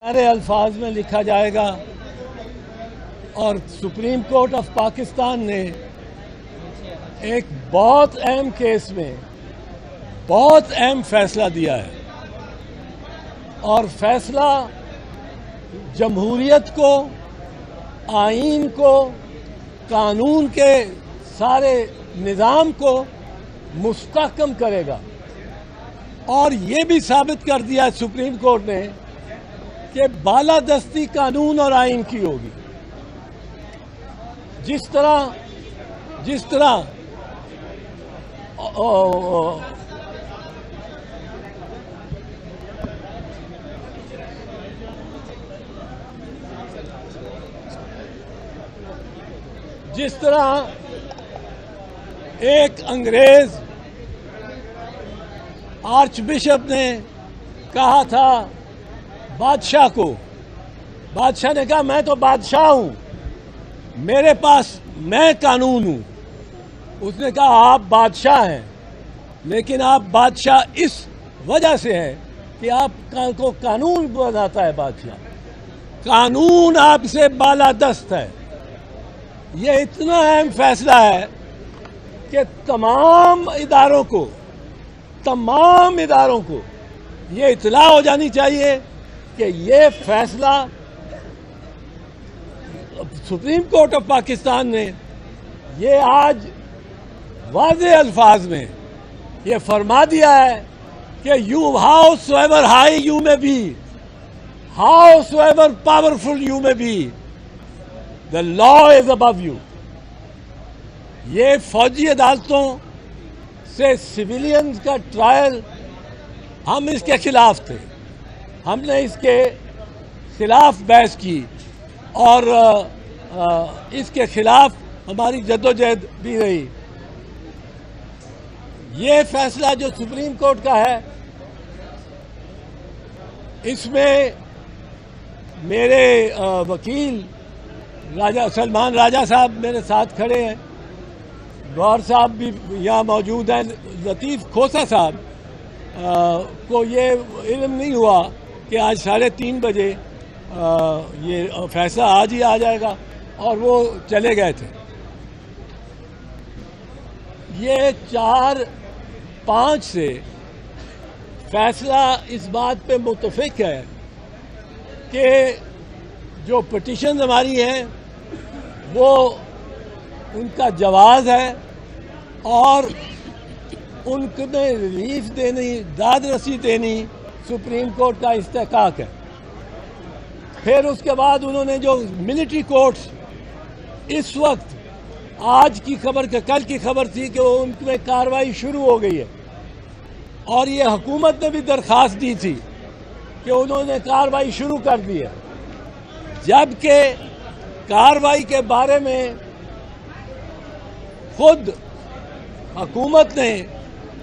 सारे अल्फाज में लिखा जाएगा और सुप्रीम कोर्ट ऑफ पाकिस्तान ने एक बहुत अहम केस में बहुत अहम फैसला दिया है और फैसला जमहूरियत को, आईन को, कानून के सारे निज़ाम को मुस्तहकम करेगा। और ये भी साबित कर दिया सुप्रीम कोर्ट ने कि बालादस्ती कानून और आईन की होगी। जिस तरह एक अंग्रेज आर्च बिशप ने कहा था बादशाह को, बादशाह ने कहा मैं तो बादशाह हूं, मेरे पास मैं कानून हूं। उसने कहा आप बादशाह हैं, लेकिन आप बादशाह इस वजह से हैं कि आपको कानून बनाता है बादशाह, कानून आपसे बालादस्त है। ये इतना अहम फैसला है कि तमाम इदारों को ये इत्तला हो जानी चाहिए कि ये फैसला सुप्रीम कोर्ट ऑफ पाकिस्तान ने ये आज वाज़े अल्फाज में ये फरमा दिया है कि you however high you may be, however powerful you may be, the law is above you. ये फौजी अदालतों से सिविलियंस का ट्रायल, हम इसके खिलाफ थे, हमने इसके खिलाफ बहस की और इसके खिलाफ हमारी जद्दोजहद भी रही। ये फैसला जो सुप्रीम कोर्ट का है, इसमें मेरे वकील सलमान राजा साहब मेरे साथ खड़े हैं, गौर साहब भी यहाँ मौजूद हैं, लतीफ़ खोसा साहब को ये इल्म नहीं हुआ कि आज 3:30 बजे ये फैसला आज ही आ जाएगा और वो चले गए थे। ये 4-5 से फैसला इस बात पे मुत्तफिक है कि जो पिटीशन हमारी हैं वो उनका जवाज़ है और उनमें रिलीफ देनी, दाद रसी देनी सुप्रीम कोर्ट का इस्तेहकाक है। फिर उसके बाद उन्होंने जो मिलिट्री कोर्ट्स, इस वक्त आज की खबर कल की खबर थी कि उनमें कार्रवाई शुरू हो गई है और ये हुकूमत ने भी दरख्वास्त दी थी कि उन्होंने कार्रवाई शुरू कर दी है, जबकि कार्रवाई के बारे में खुद हुकूमत ने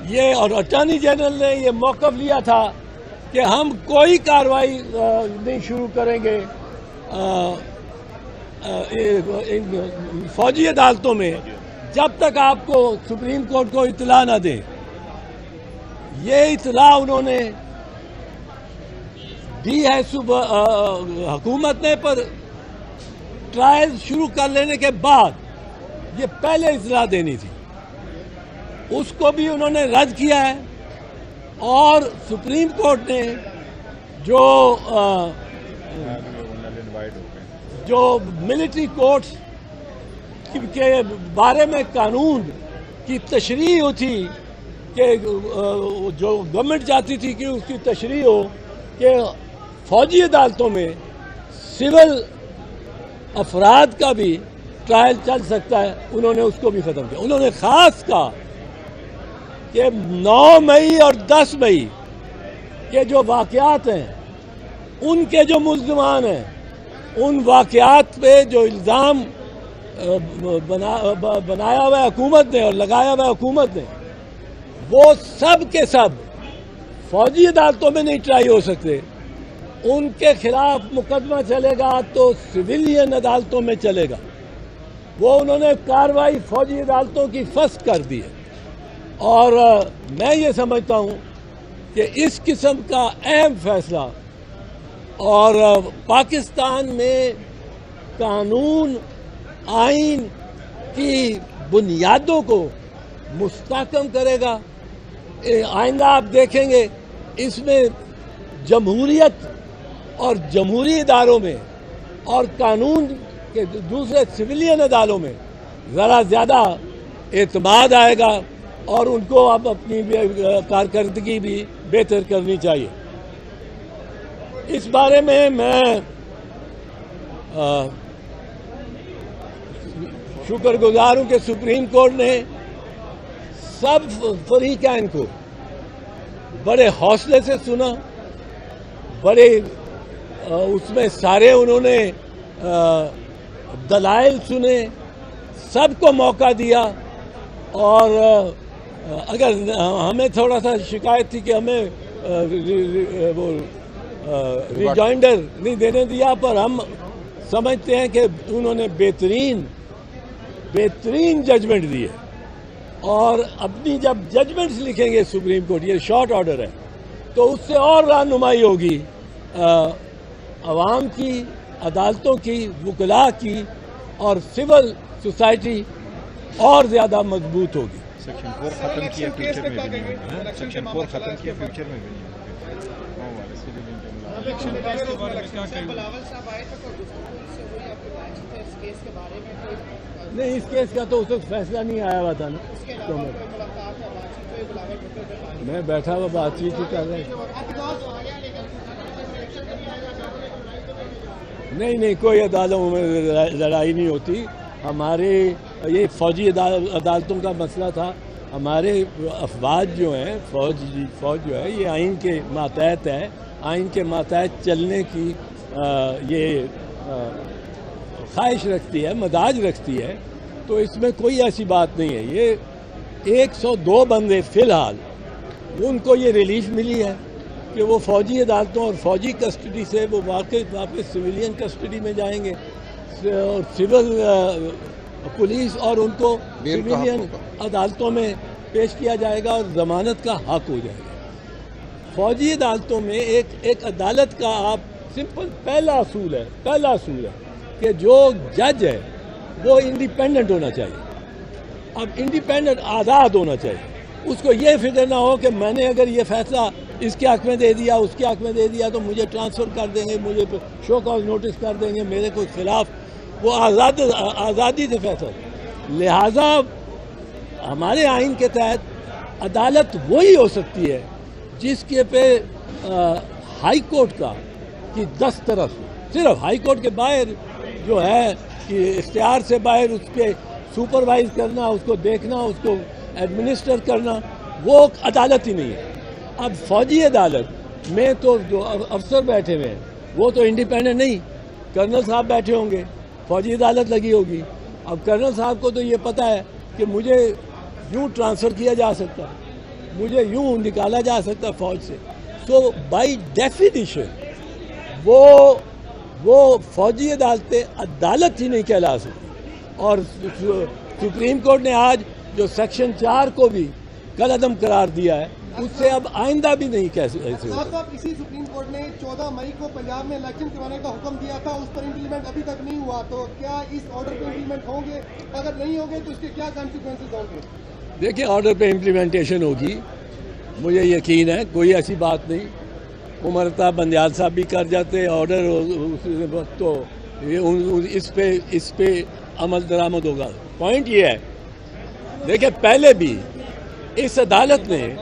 ये और अटॉर्नी जनरल ने ये मौक़िफ़ लिया था कि हम कोई कार्रवाई नहीं शुरू करेंगे फौजी अदालतों में जब तक आपको सुप्रीम कोर्ट को इत्तला न दे। ये इत्तला उन्होंने दी है हुकूमत ने, पर ट्रायल शुरू कर लेने के बाद ये पहले इत्तला देनी थी, उसको भी उन्होंने रद्द किया है। और सुप्रीम कोर्ट ने जो मिलिट्री कोर्ट्स के बारे में कानून की तशरीह होती कि जो गवर्नमेंट चाहती थी कि उसकी तशरीह हो कि फौजी अदालतों में सिविल अफराद का भी ट्रायल चल सकता है, उन्होंने उसको भी ख़त्म किया। उन्होंने ख़ास कहा कि 9 मई और 10 मई के जो वाक़यात हैं, उनके जो मुल्ज़िमान हैं, उन वाक़यात पे जो इल्ज़ाम बनाया हुआ हुकूमत ने और लगाया हुआ हुकूमत ने, वो सब के सब फौजी अदालतों में नहीं ट्राई हो सकते। उनके खिलाफ मुकदमा चलेगा तो सिविलियन अदालतों में चलेगा। वो उन्होंने कार्रवाई फौजी अदालतों की फस कर दी है। और मैं ये समझता हूँ कि इस किस्म का अहम फैसला और पाकिस्तान में कानून आइन की बुनियादों को मुस्तहकम करेगा। आइंदा आप देखेंगे इसमें जमहूरियत और जमहूरी इदारों में और कानून के दूसरे सिविलियन अदालों में ज़रा ज़्यादा एतमाद आएगा और उनको अब अपनी कारकर्दगी भी बेहतर करनी चाहिए। इस बारे में मैं शुक्रगुजार हूं कि सुप्रीम कोर्ट ने सब फरीकैन को बड़े हौसले से सुना, बड़े उसमें सारे उन्होंने दलाइल सुने, सबको मौका दिया। और अगर हमें थोड़ा सा शिकायत थी कि हमें वो रिजॉइंडर नहीं देने दिया, पर हम समझते हैं कि उन्होंने बेहतरीन जजमेंट दिए और अपनी जब जजमेंट्स लिखेंगे सुप्रीम कोर्ट, ये शॉर्ट ऑर्डर है, तो उससे और रहनुमाई होगी अवाम की, अदालतों की, वकला की और सिविल सोसाइटी और ज़्यादा मजबूत होगी। सेक्शन 4 खत्म किया, फ्यूचर में भी नहीं होगा। सेक्शन 4 खत्म किया, फ्यूचर में भी नहीं होगा। नहीं, इस केस का तो उस वक्त फैसला नहीं आया हुआ था ना, तो मैं बैठा हुआ बातचीत ही कर रहा नहीं, कोई अदालतों में लड़ाई नहीं होती। हमारे ये फौजी अदालतों का मसला था। हमारे अफवाज जो हैं, फौज जो है, ये आइन के मातहत है, आइन के मातहत चलने की ये ख्वाहिश रखती है, मजाज रखती है, तो इसमें कोई ऐसी बात नहीं है। ये 102 बंदे फ़िलहाल उनको ये रिलीफ मिली है कि वो फौजी अदालतों और फौजी कस्टडी से वो वापस सिविलियन कस्टडी में जाएंगे और सिविल पुलिस और उनको सिविलियन अदालतों में पेश किया जाएगा और ज़मानत का हक हो जाएगा। फौजी अदालतों में एक अदालत का आप सिंपल पहला असूल है कि जो जज है वो इंडिपेंडेंट होना चाहिए। अब इंडिपेंडेंट आज़ाद होना चाहिए। उसको ये फिक्र ना हो कि मैंने अगर ये फैसला इसके हक में दे दिया, उसके हक में दे दिया, तो मुझे ट्रांसफ़र कर देंगे, मुझे शो कॉज नोटिस कर देंगे, मेरे को खिलाफ। वो आज़ादी से फैसला। लिहाजा हमारे आइन के तहत अदालत वही हो सकती है जिसके पे हाई कोर्ट का कि 10 तरफ, सिर्फ हाई कोर्ट के बाहर जो है कि इख्तियार से बाहर उसके सुपरवाइज करना, उसको देखना, उसको एडमिनिस्टर करना, वो अदालत ही नहीं है। अब फौजी अदालत में तो जो अफसर बैठे हुए हैं वो तो इंडिपेंडेंट नहीं, कर्नल साहब बैठे होंगे, फौजी अदालत लगी होगी। अब कर्नल साहब को तो ये पता है कि मुझे यूँ ट्रांसफ़र किया जा सकता है, मुझे यूँ निकाला जा सकता है फ़ौज से। सो बाय डेफिनेशन वो फौजी अदालतें अदालत ही नहीं कहला सकती। और सुप्रीम कोर्ट ने आज जो सेक्शन 4 को भी कलअदम करार दिया है, उससे अब आइंदा भी नहीं कैसे ऐसे होगा। इसी सुप्रीम कोर्ट ने 14 मई को पंजाब में इलेक्शन करवाने का हुक्म दिया था, उस पर इम्प्लीमेंट अभी तक नहीं हुआ, तो क्या इस ऑर्डर पे इम्प्लीमेंट होंगे? अगर नहीं होंगे तो इसके क्या कॉन्सिक्वेंसेस होंगे? देखिए, ऑर्डर पे इम्प्लीमेंटेशन होगी, मुझे यकीन है, कोई ऐसी बात नहीं। उमरता बंदयाल साहब भी कर जाते ऑर्डर, तो इस पे अमल दरामद होगा। पॉइंट ये है, देखिए, पहले भी इस अदालत ने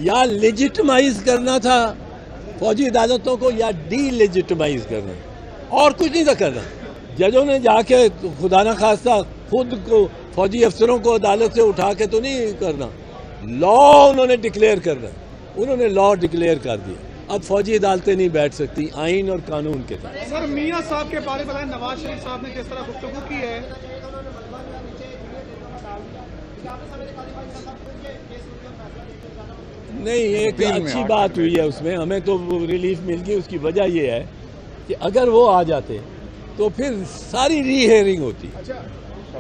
या लेजिटिमाइज करना था फौजी अदालतों को या डी लेजिटिमाइज करना, और कुछ नहीं था करना। जजों ने जाके खुदा न खास्ता खुद को फौजी अफसरों को अदालत से उठा के तो नहीं करना, लॉ उन्होंने डिक्लेयर करना, उन्होंने लॉ डिक्लेयर कर दिया। अब फौजी अदालतें नहीं बैठ सकती आइन और कानून के तहत। सर, मियां साहब के बारे में नवाज शरीफ साहब ने किस तरह गुफ्तगू की है? नहीं, एक अच्छी बात हुई है उसमें, हमें तो रिलीफ मिल गई। उसकी वजह यह है कि अगर वो आ जाते तो फिर सारी री हेयरिंग होती,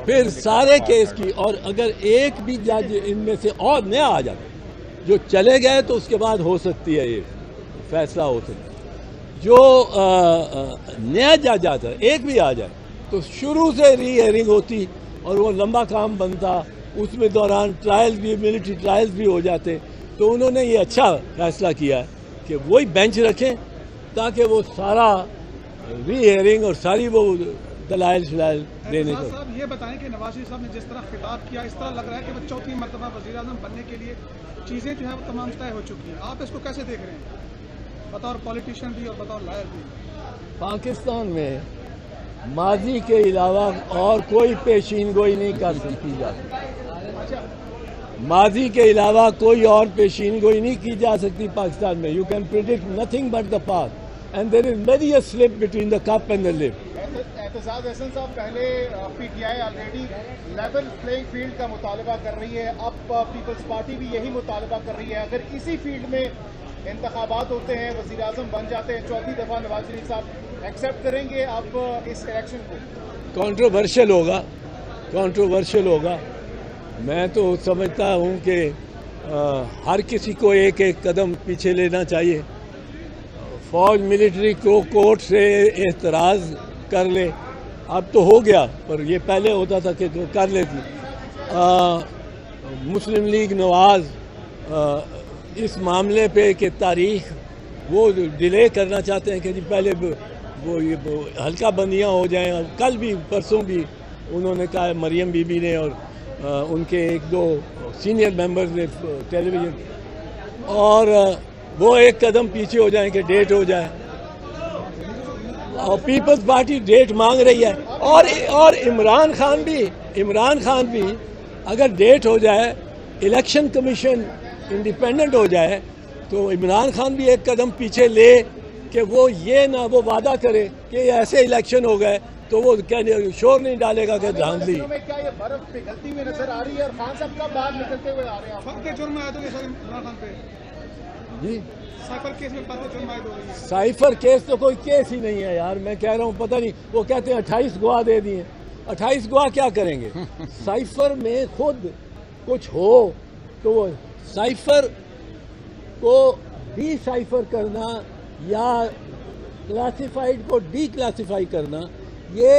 फिर सारे केस की, और अगर एक भी जज इनमें से और नया आ जाता जो चले गए तो उसके बाद हो सकती है ये फैसला हो सकता है। जो नया जज है एक भी आ जाए तो शुरू से री हेयरिंग होती और वो लंबा काम बनता, उसमें दौरान ट्रायल्स भी, मिलिट्री ट्रायल्स भी हो जाते। तो उन्होंने ये अच्छा फैसला किया कि वही बेंच रखें ताकि वो सारा री हेयरिंग और सारी वो दलाइल शलाइल देने को। साहब ये बताएं कि नवाज शरीफ साहब ने जिस तरह खिताब किया, इस तरह लग रहा है कि वो चौथी मरतबा वज़ीर-ए-आज़म बनने के लिए चीज़ें जो है वो तमाम तय हो चुकी हैं। आप इसको कैसे देख रहे हैं बतौर पॉलिटिशियन भी और बतौर लॉयर भी? पाकिस्तान में माजी के अलावा और कोई पेशीन गोई नहीं कर सकती जा सकती। माजी के अलावा कोई और पेशीन गोई नहीं की जा सकती पाकिस्तान में। You can predict nothing but the past and there is many a slip between the cup and the lip. एहतसाब हसन साहब, पहले PTI already level playing field का मुतालबा कर रही है, अब पीपल्स पार्टी भी यही मुतालबा कर रही है। अगर इसी फील्ड में इंतखाबात होते हैं, वज़ीर आज़म बन जाते हैं चौथी दफ़ा, नवाज शरीफ साहब एक्सेप्ट करेंगे आप इस इलेक्शन को? कंट्रोवर्शियल होगा, कंट्रोवर्शियल होगा। मैं तो समझता हूँ कि हर किसी को एक एक कदम पीछे लेना चाहिए। फौज मिलिट्री को कोर्ट से एतराज़ कर ले, अब तो हो गया, पर ये पहले होता था कि कर लेती। मुस्लिम लीग नवाज इस मामले पे कि तारीख वो डिले करना चाहते हैं कि जी पहले वो हल्का बंदियाँ हो जाएं। और कल भी परसों भी उन्होंने कहा, मरियम बीबी ने और उनके एक दो सीनियर मेंबर्स ने टेलीविज़न, और वो एक कदम पीछे हो जाएं कि डेट हो जाए। और पीपल्स पार्टी डेट मांग रही है और इमरान खान भी अगर डेट हो जाए, इलेक्शन कमीशन इंडिपेंडेंट हो जाए, तो इमरान खान भी एक कदम पीछे ले कि वो ये ना वो वादा करे कि ऐसे इलेक्शन हो गए तो वो क्या शोर नहीं डालेगा कि धांधली। क्या ये बर्फ पिघलती हुई नजर आ रही है और खान साहब कब बाहर निकलते हुए आ रहे हैं? फर्क जुर्म आयद हो गए सर इमरान खान पे जी, साइफर केस में फर्क जुर्म आयद हो गई है। साइफर केस तो कोई केस ही नहीं है यार, मैं कह रहा हूँ। पता नहीं, वो कहते हैं 28 गवाह दे दिए। 28 गवाह क्या करेंगे? साइफर में खुद कुछ हो तो वो साइफर को डी साइफर करना या क्लासिफाइड को डी क्लासिफाई करना, ये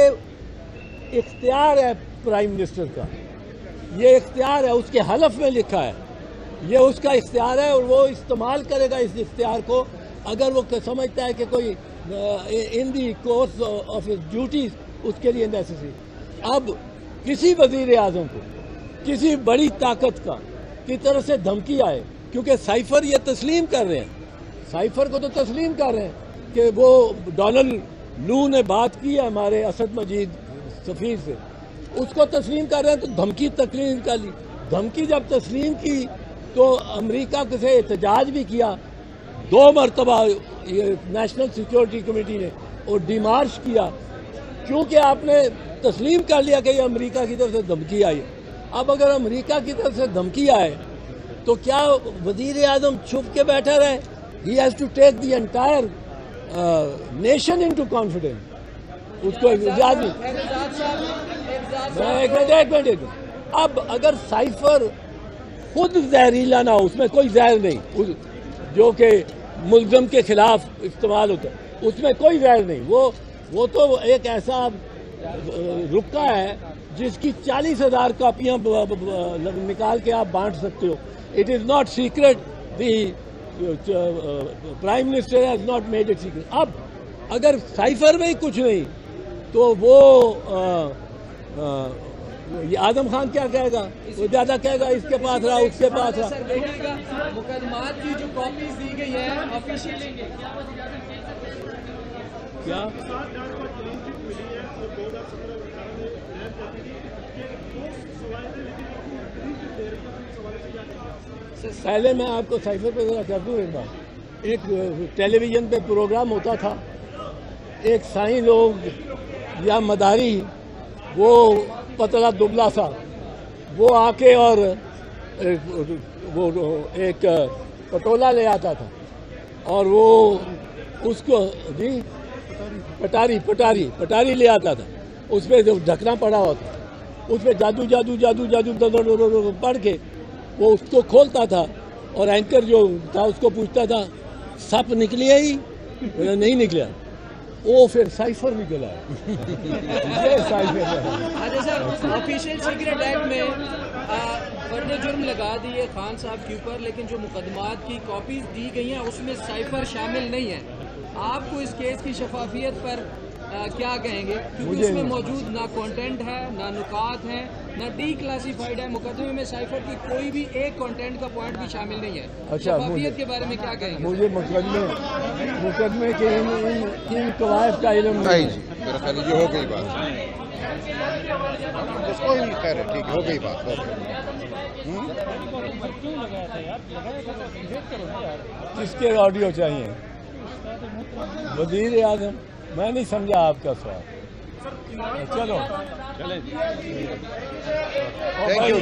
इख्तियार है प्राइम मिनिस्टर का। ये इख्तियार है, उसके हलफ में लिखा है, ये उसका इख्तियार है और वो इस्तेमाल करेगा इस इख्तियार को अगर वो समझता है कि कोई in the course of his duties उसके लिए नेसेसरी। अब किसी वजीर आज़म को किसी बड़ी ताकत की तरफ से धमकी आए, क्योंकि साइफर ये तस्लीम कर रहे हैं, साइफर को तो तस्लीम कर रहे हैं कि वो डोनाल्ड लू ने बात की है हमारे असद मजीद सफ़ीर से, उसको तस्लीम कर रहे हैं। तो धमकी तस्लीम कर ली। धमकी जब तस्लीम की तो अमेरिका से एहतजाज भी किया 2 मरतबा नेशनल सिक्योरिटी कमेटी ने, और डिमार्च किया, क्योंकि आपने तस्लीम कर लिया कि ये अमेरिका की तरफ से धमकी आई। अब अगर अमेरिका की तरफ से धमकी आए तो क्या वजीर आज़म छुप के बैठा रहे? He has to take the entire nation into confidence. उसको एक मिनट। अब अगर साइफर खुद जहरीला ना हो, उसमें कोई जहर नहीं, जो कि मुल्ज़म के खिलाफ इस्तेमाल होता है, उसमें कोई जहर नहीं, वो तो एक ऐसा रुक्का है जिसकी 40,000 कापियाँ निकाल के आप बांट सकते हो। It is not secret, the prime minister has not made it secret. अब अगर साइफर में ही कुछ नहीं तो वो ये आजम खान क्या कहेगा? वो ज़्यादा कहेगा इसके पास रहा, उसके पास रहा। मुकदमात की जो कॉपीज दी गई है ऑफिशियली क्या पहले मैं आपको साइफर पे जरा कर दूँ एक बार। एक टेलीविज़न पे प्रोग्राम होता था, एक साईं लोग या मदारी, वो पतला दुबला सा, वो आके और वो एक पटोला ले आता था और वो उसको जी पटारी ले आता था। उस पर जो ढकना पड़ा होता, उस पर जादू जादू जादू जादू पढ़ के वो उसको खोलता था और एंकर जो था उसको पूछता था, सप निकली है ही? बोला नहीं निकला, वो फिर साइफर निकला ये साइफर है। अच्छा सर, ऑफिशियल सीक्रेट एक्ट में फर्द जुर्म लगा दिए खान साहब के ऊपर, लेकिन जो मुकदमात की कॉपीज दी गई हैं उसमें साइफर शामिल नहीं है। आपको इस केस की शफाफियत पर क्या कहेंगे? क्योंकि उसमें मौजूद ना कंटेंट है, ना नुकात है, ना डी क्लासिफाइड है। मुकदमे में साइफर की कोई भी एक कंटेंट का पॉइंट भी शामिल नहीं है। अच्छा, शफाफियत के बारे में क्या कहेंगे? मुझे मुकदमे के इन कवायद का इल्म नहीं है। मेरा ख्याल ये हो गई बात, उसको ही खैर है, ठीक हो गई बात, हो गई। किसके ऑडियो चाहिए? वजीर आजम। मैं नहीं समझा आपका सवाल। चलो थैंक यू।